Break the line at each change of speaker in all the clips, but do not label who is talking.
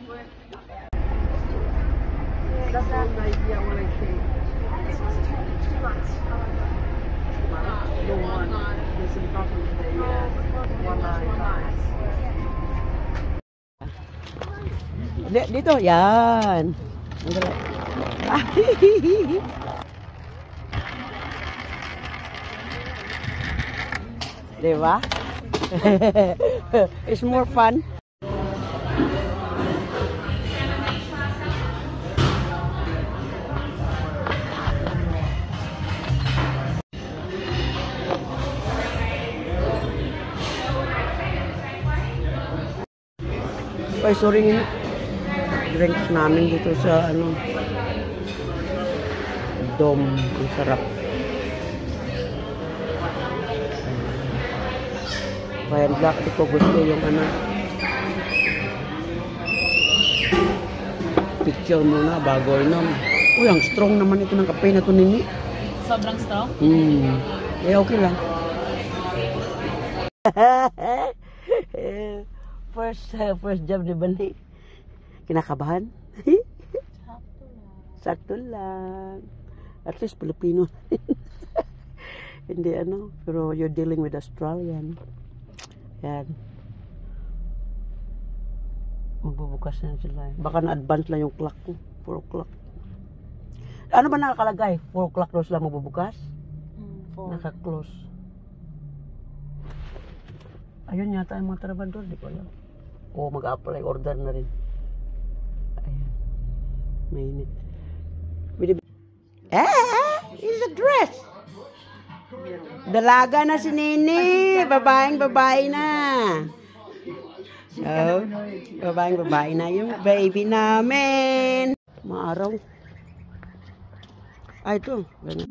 That's the idea when I came. No one. Listen properly. One line.
Dito, yan. Diba? It's more fun. Ay, sorry nga. Drinks namin dito sa ano Dome. Ang sarap. Kaya black, di ko gusto yung ano picture muna bago inom. Uy, ang strong naman ito ng kape na to nini.
Sobrang strong?
Eh, okay lang. First job ni Bani. Kinakabahan? Sakto lang. At least Filipino. Hindi ano, pero you're dealing with Australian. Yan. Magbubukas na sila. Baka na-advance lang yung clock ko. 4 o'clock. Ano ba nakakalagay? 4 o'clock daw sila magbubukas? Naka-close. Ayun yata yung mga trabador. Di ko alam. O mag-apply. Order na rin. Ayan. Mainit. It's a dress. Dalaga na si Nini. Babaeng-babae na. Oh, babaeng-babae na yung baby namin. Maaraw. Ay, ito. Ganun.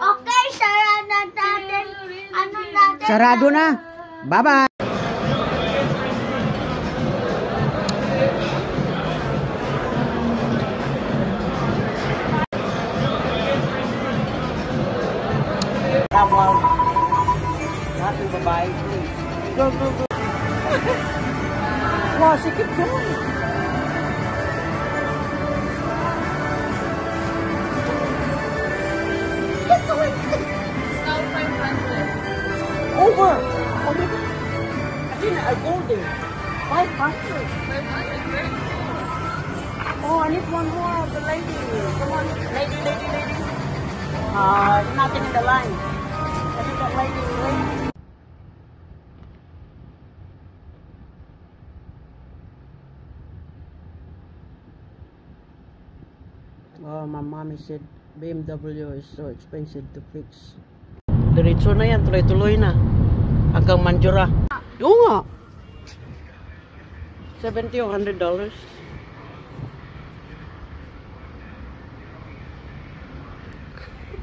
Okay, sarado natin. Ano natin?
Sarado na. Bye-bye. Wow. Lahat ng babae. Go, go, go. Wow, she keep going. Over! Oh my God! I didn't I go there. 500. 500? Oh, I need one more of the lady. Come on, lady. Nothing in the line. I need that lady. Oh, my mommy said BMW is so expensive to fix. Diretso na yan, tuloy-tuloy na. Hanggang Manjura. Oo nga. $70 or $100.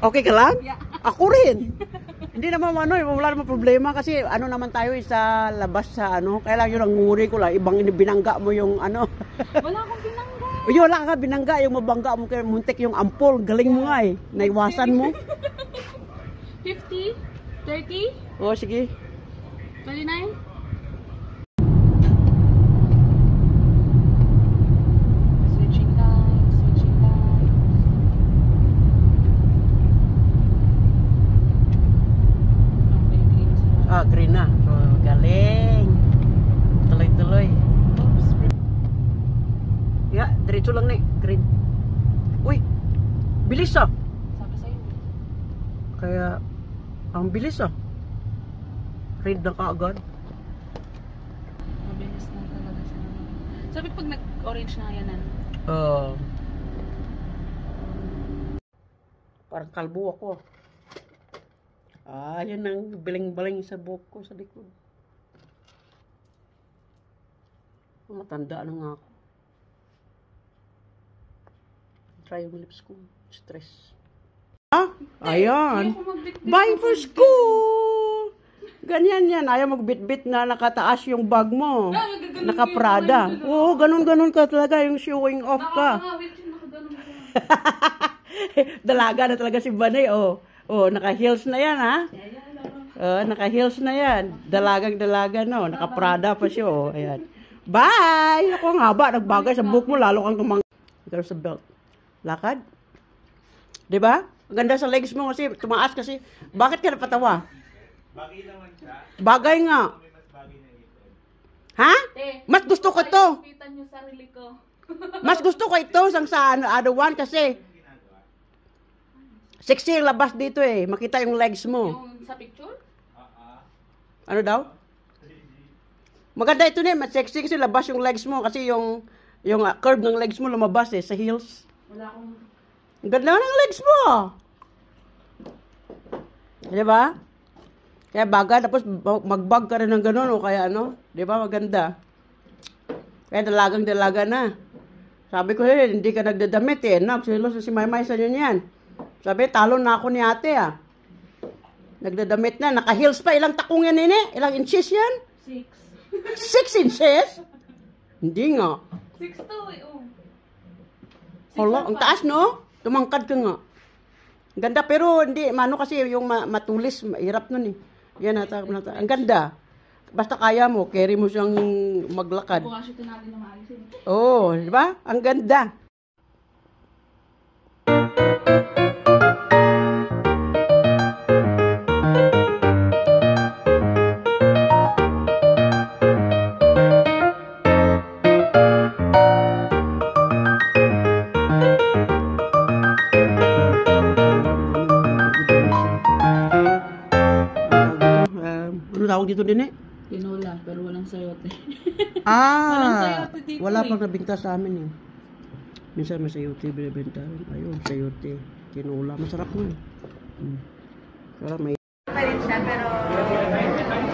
Okay ka lang?
Yeah.
Ako rin. Hindi naman wala naman problema kasi ano naman tayo sa labas sa ano. Kaya lang yun ang nguri ko lang. Ibang binangga mo yung ano.
Wala akong binangga.
Uy, wala ka binangga. Yung mabangga mo kaya muntik yung ampol. Galing mo nga eh. Naiwasan mo.
50? 30?
Oh, sige.
29? Switching lines.
Ah, green na. So, galing. Tuloy-tuloy.
Oops.
Yeah, diretso lang na green. Uy, bilis ah.
Sabi sa'yo.
Kaya, ang bilis ah. Red na kaagad.
Mabilis na talaga siya. Sabi pag nag-orange na yan.
Parang kalbo ako. Ah, yan ang biling-baling sa buhok ko sa likod. Matanda na nga ako. Try yung lips ko. Stress. Ah, ayan. Bye for school! Ganyan yan. Ayaw magbitbit na nakataas yung bag mo. Naka-Prada. Oo, ganun-ganun ka talaga. Yung showing off ka. Dalaga na talaga si Banay. Oh, naka-heels na yan, ha? Naka-heels na yan. Dalagang-dalaga, no? Naka-Prada pa siya, oh. Ayan. Bye! Ako nga ba? Nagbagay sa book mo, lalo kang tumang... Pero sa belt. Lakad? Diba? Ang ganda sa legs mo kasi, tumaas kasi. Bakit ka napatawa?
Bagay naman siya.
Bagay nga.
Mas bagay na ito.
Ha? Mas gusto ko to.
Kita niyo sarili ko.
Mas gusto ko ito sa other one kasi sexy yung labas dito eh. Makita yung legs mo.
Yung sa picture?
Ano daw? Maganda ito na, mas sexy kasi labas yung legs mo kasi yung curve ng legs mo lumabas eh sa heels.
Wala akong...
Ang ganda ng legs mo. Di ba? Kaya baga, tapos magbag ka rin ng ganun o kaya ano. Di ba? Maganda. Kaya dalagang-dalaga na. Sabi ko, hindi ka nagdadamit eh. Si Maymay sa yun yan. Sabi, talo na ako ni ate ah. Nagdadamit na. Naka-heels pa. Ilang takong yan nene? Ilang inches yan?
6.
6 inches? Hindi nga.
6 to eh. Oh.
Hala, ang taas no? Tumangkad ka nga. Ganda pero hindi, mano kasi yung matulis, mahirap nun eh. Yan ata. Ang ganda. Basta kaya mo, carry mo siyang maglakad.
Bukas ito natin na maalisin.
Oo, di ba? Ang ganda. Ano tawag dito din eh?
Tinola, pero walang sayote. Walang sayote dito
Wala
eh.
pang nabinta sa amin eh. Minsan may sayote binibenta. Ayun, sayote. Tinola. Masarap mo eh. Wala may...
Pa rin siya, pero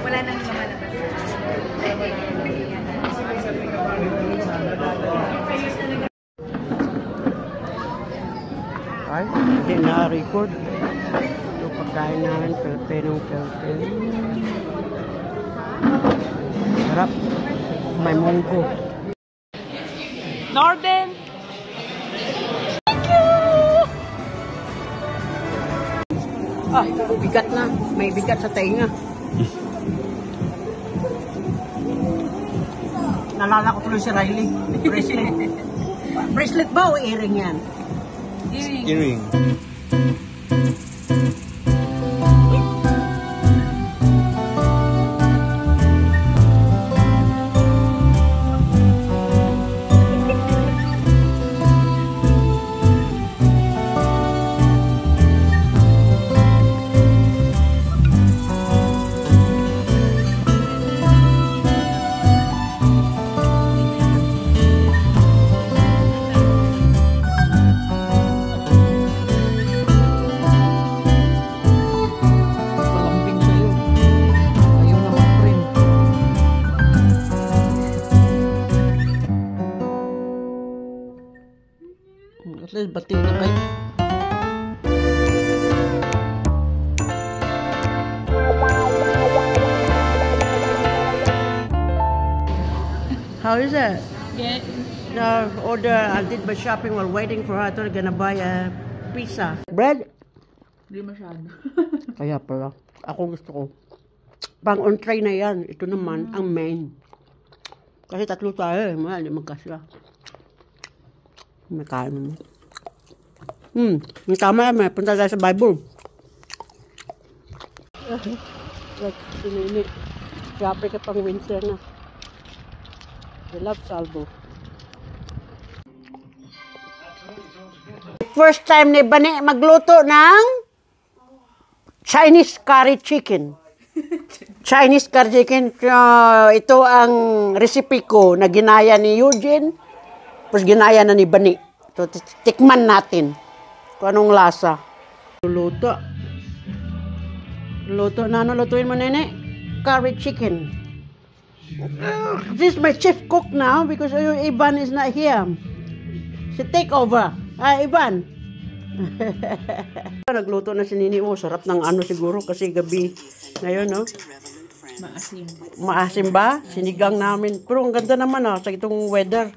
wala nang lumalabas.
Ay, hindi na-record. Ito pagkain namin, Filipinong. Sarap. May munggo.
Norden!
Ah, bigat na. May bigat sa tainga. Nalala ko tuloy si Riley. Bracelet. Bracelet ba o earring yan?
Earring.
Malambing sa'yo. Ayaw na mag-print. At least bati na kayo. How is it?
Yeah.
The order, I did my shopping while waiting for her. I thought I'm gonna buy a pizza. Bread?
Hindi masyado.
Kaya pala. Ako gusto ko. Pang on tray na yan. Ito naman, ang main. Kasi tatlo tayo eh. Hindi magkasya. May kain mo. May tama yan. May punta tayo sa Bible. Sinini. Grabe ka pang winter na. I love salvo. First time ni Bani magluto ng Chinese curry chicken. Chinese curry chicken. Ito ang recipe ko na ginaya ni Eugene. Tapos ginaya na ni Bani. So, tikman natin kung anong lasa. Luto. Luto na ano lutuin mo, nene? Curry chicken. This is my chief cook now because Ivan is not here. Si take over. Ivan. Nagluto na si Nini. Oh, sarap ng ano siguro kasi gabi ngayon, no?
Maasim.
Maasim ba? Sinigang namin. Pero ang ganda naman, sa itong weather.